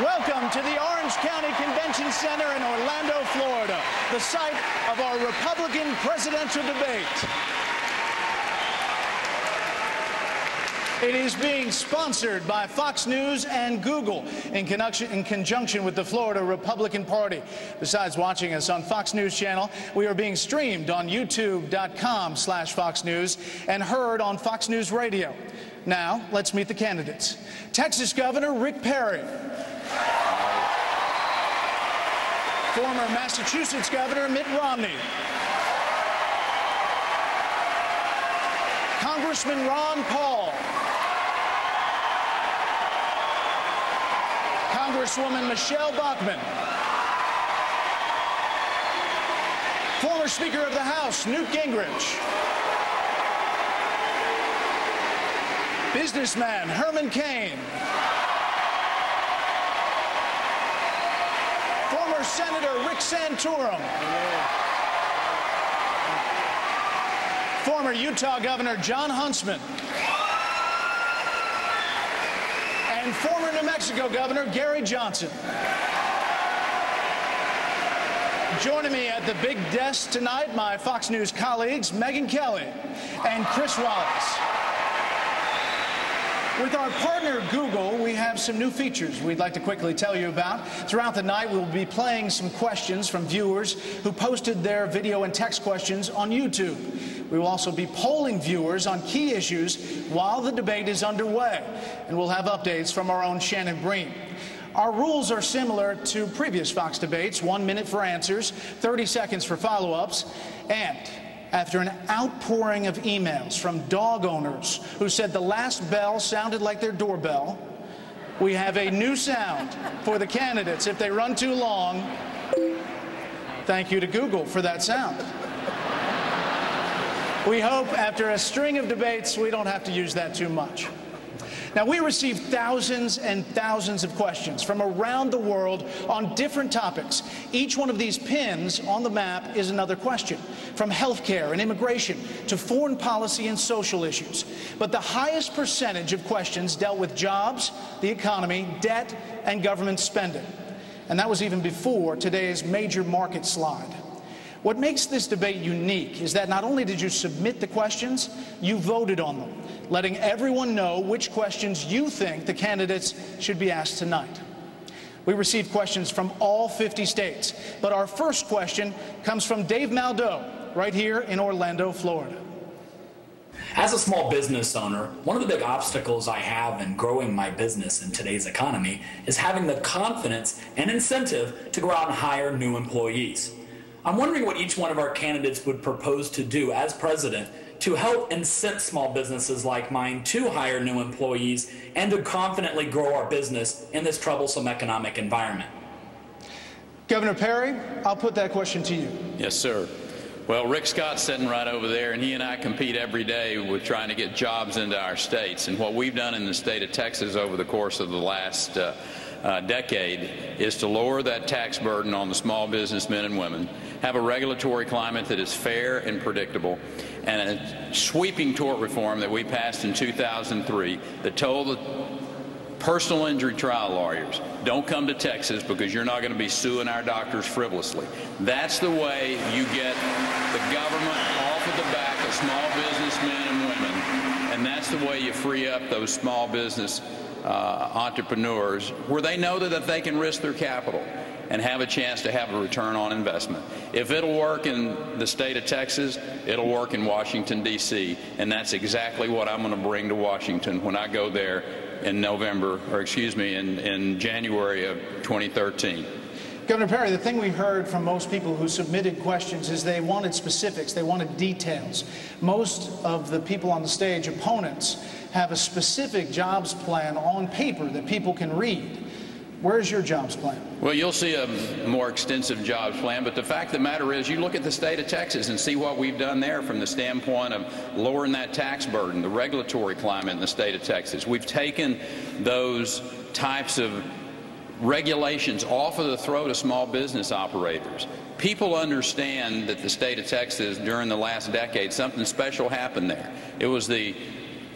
Welcome to the Orange County Convention Center in Orlando, Florida, the site of our Republican presidential debate. It is being sponsored by Fox News and Google in conjunction with the Florida Republican Party. Besides watching us on Fox News Channel, we are being streamed on youtube.com/Fox News and heard on Fox News Radio. Now, let's meet the candidates. Texas Governor Rick Perry. Former Massachusetts Governor Mitt Romney. Congressman Ron Paul. Congresswoman Michele Bachmann. Former Speaker of the House Newt Gingrich. Businessman Herman Cain. Former Senator Rick Santorum. Former Utah Governor John Huntsman. And former New Mexico Governor Gary Johnson. Joining me at the big desk tonight, my Fox News colleagues Megyn Kelly and Chris Wallace. With our partner Google, we have some new features we'd like to quickly tell you about. Throughout the night, we'll be playing some questions from viewers who posted their video and text questions on YouTube. We will also be polling viewers on key issues while the debate is underway, and we'll have updates from our own Shannon Breen. Our rules are similar to previous Fox debates: 1 minute for answers, 30 seconds for follow-ups, and after an outpouring of emails from dog owners who said the last bell sounded like their doorbell, we have a new sound for the candidates if they run too long. Thank you to Google for that sound. We hope after a string of debates we don't have to use that too much. Now, we received thousands and thousands of questions from around the world on different topics. Each one of these pins on the map is another question, from health care and immigration to foreign policy and social issues. But the highest percentage of questions dealt with jobs, the economy, debt, and government spending. And that was even before today's major market slide. What makes this debate unique is that not only did you submit the questions, you voted on them, letting everyone know which questions you think the candidates should be asked tonight. We received questions from all 50 states, but our first question comes from Dave Maldo, right here in Orlando, Florida. As a small business owner, one of the big obstacles I have in growing my business in today's economy is having the confidence and incentive to go out and hire new employees. I'm wondering what each one of our candidates would propose to do as president to help incent small businesses like mine to hire new employees and to confidently grow our business in this troublesome economic environment. Governor Perry, I'll put that question to you. Yes, sir. Well, Rick Scott's sitting right over there, and he and I compete every day with trying to get jobs into our states. And what we've done in the state of Texas over the course of the last decade is to lower that tax burden on the small businessmen and women, have a regulatory climate that is fair and predictable, and a sweeping tort reform that we passed in 2003 that told the personal injury trial lawyers, don't come to Texas because you're not going to be suing our doctors frivolously. That's the way you get the government off of the back of small businessmen and women, and that's the way you free up those small business entrepreneurs where they know that they can risk their capital and have a chance to have a return on investment. If it'll work in the state of Texas, it'll work in Washington, D.C., and that's exactly what I'm going to bring to Washington when I go there in in January of 2013. Governor Perry, the thing we heard from most people who submitted questions is they wanted specifics, they wanted details. Most of the people on the stage, opponents, have a specific jobs plan on paper that people can read. Where's your jobs plan? Well, you'll see a more extensive jobs plan, but the fact of the matter is you look at the state of Texas and see what we've done there from the standpoint of lowering that tax burden, the regulatory climate in the state of Texas. We've taken those types of regulations off of the throat of small business operators. People understand that the state of Texas during the last decade, something special happened there. It was the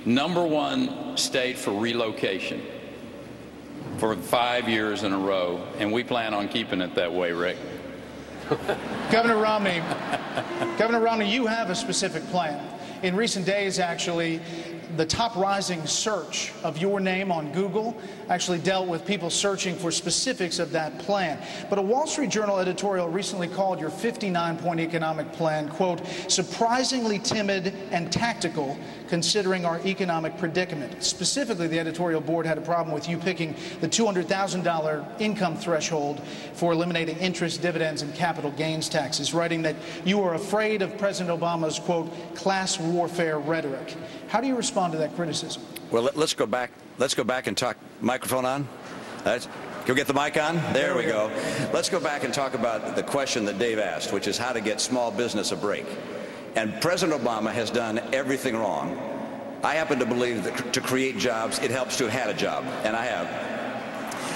#1 state for relocation. for 5 years in a row, and we plan on keeping it that way, Rick. Governor Romney, you have a specific plan. In recent days, actually, the top rising search of your name on Google actually dealt with people searching for specifics of that plan. But a Wall Street Journal editorial recently called your 59-point economic plan, quote, surprisingly timid and tactical considering our economic predicament. Specifically, the editorial board had a problem with you picking the $200,000 income threshold for eliminating interest, dividends, and capital gains taxes, writing that you are afraid of President Obama's, quote, class warfare rhetoric. How do you respond to that criticism? Well, let's go back and talk. Microphone on? Can we get the mic on? There we go. Let's go back and talk about the question that Dave asked, which is how to get small business a break. And President Obama has done everything wrong. I happen to believe that to create jobs, it helps to have had a job, and I have.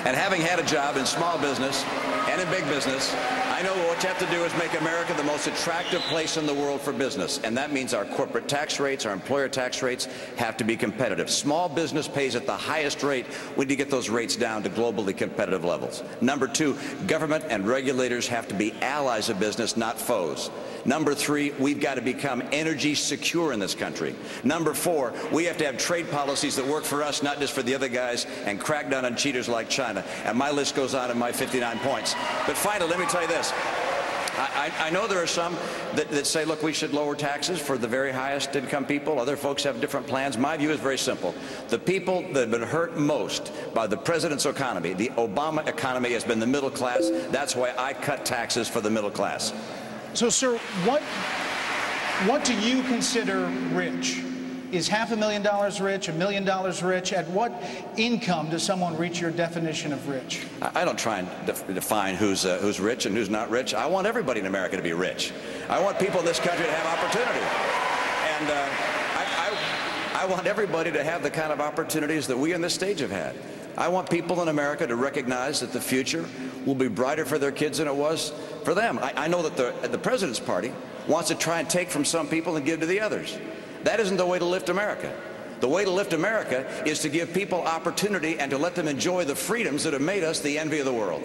And having had a job in small business and in big business, I know what you have to do is make America the most attractive place in the world for business. And that means our corporate tax rates, our employer tax rates have to be competitive. Small business pays at the highest rate. We need to get those rates down to globally competitive levels. Number two, government and regulators have to be allies of business, not foes. Number three, we've got to become energy secure in this country. Number four, we have to have trade policies that work for us, not just for the other guys, and crack down on cheaters like China. And my list goes on in my 59 points. But finally, let me tell you this. I know there are some that say, look, we should lower taxes for the very highest income people. Other folks have different plans. My view is very simple. The people that have been hurt most by the president's economy, the Obama economy, has been the middle class. That's why I cut taxes for the middle class. So, sir, what do you consider rich? Is $500,000 rich, $1 million rich? At what income does someone reach your definition of rich? I don't try and define who's rich and who's not rich. I want everybody in America to be rich. I want people in this country to have opportunity. And I want everybody to have the kind of opportunities that we in this stage have had. I want people in America to recognize that the future will be brighter for their kids than it was for them. I know that the President's party wants to try and take from some people and give to the others. That isn't the way to lift America. The way to lift America is to give people opportunity and to let them enjoy the freedoms that have made us the envy of the world.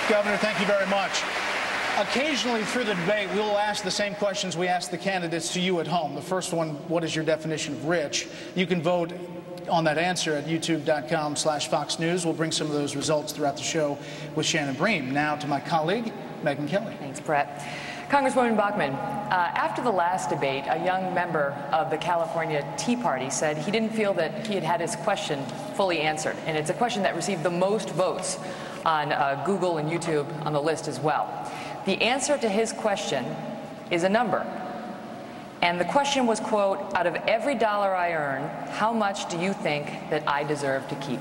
Governor, thank you very much. Occasionally through the debate, we will ask the same questions we ask the candidates to you at home. The first one, what is your definition of rich? You can vote on that answer at youtube.com/Fox News. We'll bring some of those results throughout the show with Shannon Bream. Now to my colleague, Megyn Kelly. Thanks, Brett. Congresswoman Bachmann, after the last debate, a young member of the California Tea Party said he didn't feel that he had had his question fully answered. And it's a question that received the most votes on Google and YouTube on the list as well. The answer to his question is a number. And the question was, quote, out of every dollar I earn, how much do you think that I deserve to keep?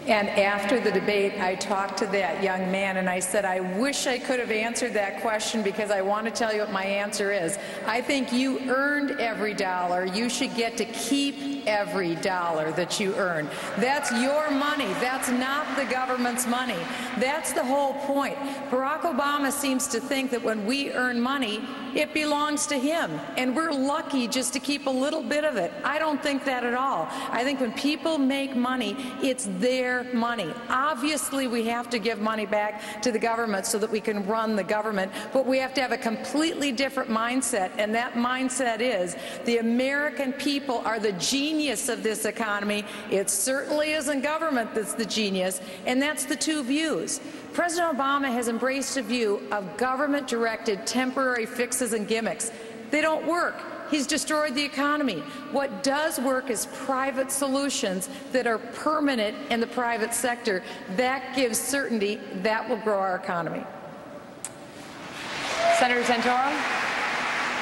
And after the debate, I talked to that young man and I said, I wish I could have answered that question because I want to tell you what my answer is. I think you earned every dollar. You should get to keep every dollar that you earn. That's your money. That's not the government's money. That's the whole point. Barack Obama seems to think that when we earn money, it belongs to him. And we're lucky just to keep a little bit of it. I don't think that at all. I think when people make money, it's their money. Obviously, we have to give money back to the government so that we can run the government, but we have to have a completely different mindset, and that mindset is the American people are the genius of this economy. It certainly isn't government that's the genius, and that's the two views. President Obama has embraced a view of government-directed temporary fixes and gimmicks. They don't work. He's destroyed the economy. What does work is private solutions that are permanent in the private sector. That gives certainty. That will grow our economy. Senator Santorum,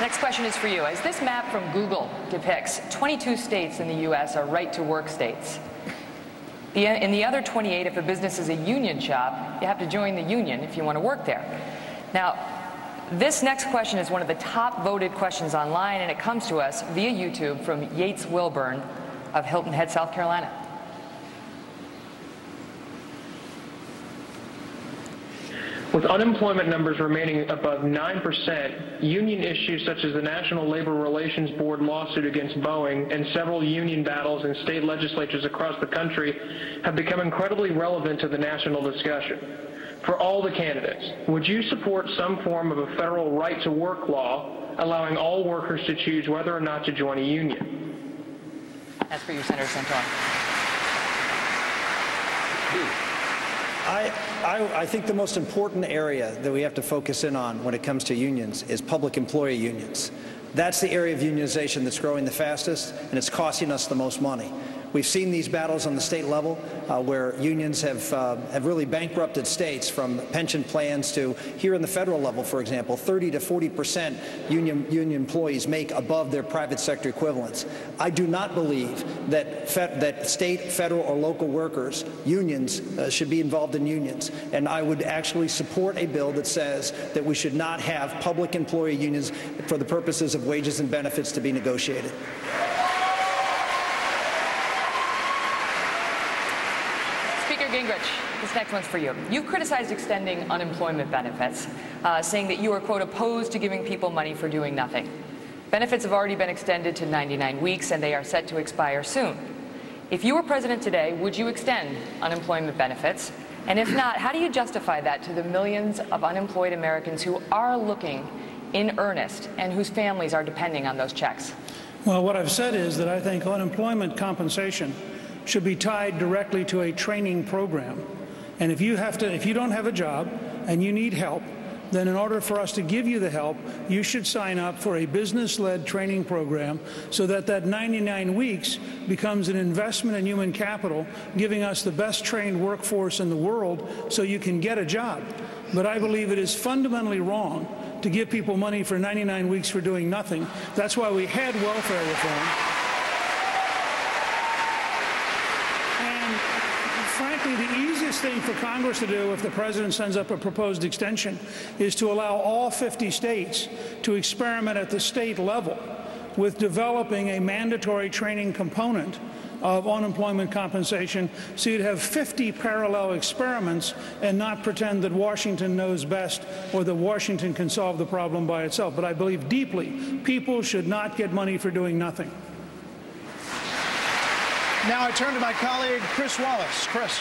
next question is for you. As this map from Google depicts, 22 states in the U.S. are right-to-work states. In the other 28, if a business is a union shop, you have to join the union if you want to work there. Now, this next question is one of the top voted questions online, and it comes to us via YouTube from Yates Wilburn of Hilton Head, South Carolina. With unemployment numbers remaining above 9%, union issues such as the National Labor Relations Board lawsuit against Boeing and several union battles in state legislatures across the country have become incredibly relevant to the national discussion. For all the candidates, would you support some form of a federal right-to-work law allowing all workers to choose whether or not to join a union? That's for you, Senator Santorum. I think the most important area that we have to focus in on when it comes to unions is public employee unions. That's the area of unionization that's growing the fastest, and it's costing us the most money. We've seen these battles on the state level where unions have really bankrupted states, from pension plans to here in the federal level, for example, 30 to 40% union employees make above their private sector equivalents. I do not believe that state, federal, or local workers, unions, should be involved in unions. And I would actually support a bill that says that we should not have public employee unions for the purposes of wages and benefits to be negotiated. Gingrich, this next one's for you. You've criticized extending unemployment benefits, saying that you are, quote, opposed to giving people money for doing nothing. Benefits have already been extended to 99 weeks, and they are set to expire soon. If you were president today, would you extend unemployment benefits? And if not, how do you justify that to the millions of unemployed Americans who are looking in earnest and whose families are depending on those checks? Well, what I've said is that I think unemployment compensation should be tied directly to a training program. And if you don't have a job and you need help, then in order for us to give you the help, you should sign up for a business-led training program so that that 99 weeks becomes an investment in human capital, giving us the best trained workforce in the world so you can get a job. But I believe it is fundamentally wrong to give people money for 99 weeks for doing nothing. That's why we had welfare reform. Frankly, the easiest thing for Congress to do if the president sends up a proposed extension is to allow all 50 states to experiment at the state level with developing a mandatory training component of unemployment compensation, so you'd have 50 parallel experiments and not pretend that Washington knows best or that Washington can solve the problem by itself. But I believe deeply people should not get money for doing nothing. Now I turn to my colleague, Chris Wallace. Chris.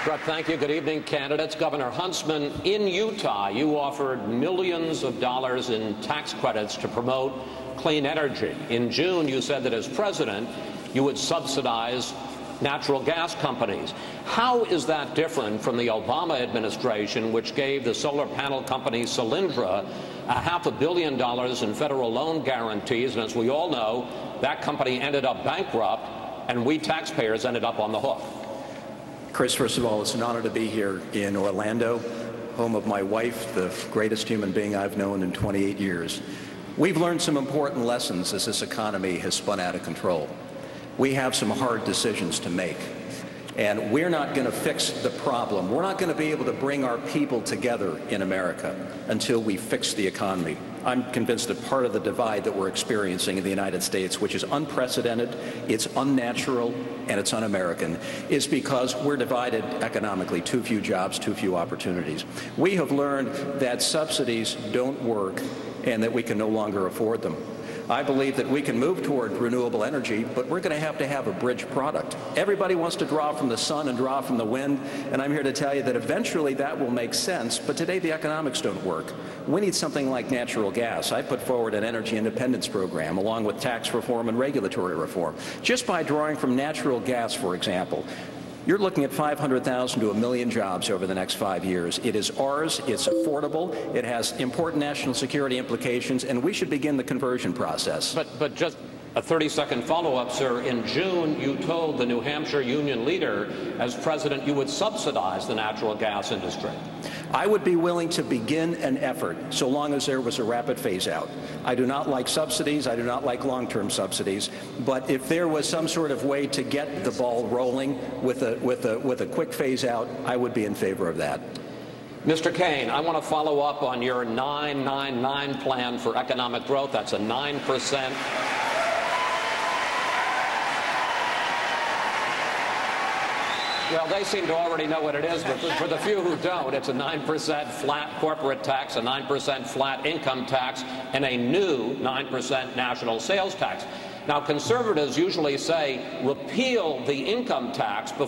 Brett, thank you. Good evening, candidates. Governor Huntsman, in Utah, you offered millions of dollars in tax credits to promote clean energy. In June, you said that as president, you would subsidize natural gas companies. How is that different from the Obama administration, which gave the solar panel company Solyndra $500 million in federal loan guarantees? And as we all know, that company ended up bankrupt, and we taxpayers ended up on the hook. Chris, first of all, it's an honor to be here in Orlando, home of my wife, the greatest human being I've known in 28 years. We've learned some important lessons as this economy has spun out of control. We have some hard decisions to make, and we're not going to fix the problem. We're not going to be able to bring our people together in America until we fix the economy. I'm convinced that part of the divide that we're experiencing in the United States, which is unprecedented, it's unnatural, and it's un-American, is because we're divided economically. Too few jobs, too few opportunities. We have learned that subsidies don't work and that we can no longer afford them. I believe that we can move toward renewable energy, but we're going to have a bridge product. Everybody wants to draw from the sun and draw from the wind, and I'm here to tell you that eventually that will make sense, but today the economics don't work. We need something like natural gas. I put forward an energy independence program along with tax reform and regulatory reform. Just by drawing from natural gas, for example, you're looking at 500,000 to 1 million jobs over the next 5 years. It is ours, it's affordable, it has important national security implications, and we should begin the conversion process. But just a 30-second follow-up, sir. In June, you told the New Hampshire union leader, as president, you would subsidize the natural gas industry. I would be willing to begin an effort so long as there was a rapid phase-out. I do not like subsidies. I do not like long-term subsidies. But if there was some sort of way to get the ball rolling with a quick phase-out, I would be in favor of that. Mr. Cain, I want to follow up on your 999 plan for economic growth. That's a 9%. Well, they seem to already know what it is, but for the few who don't, it's a 9% flat corporate tax, a 9% flat income tax, and a new 9% national sales tax. Now, conservatives usually say repeal the income tax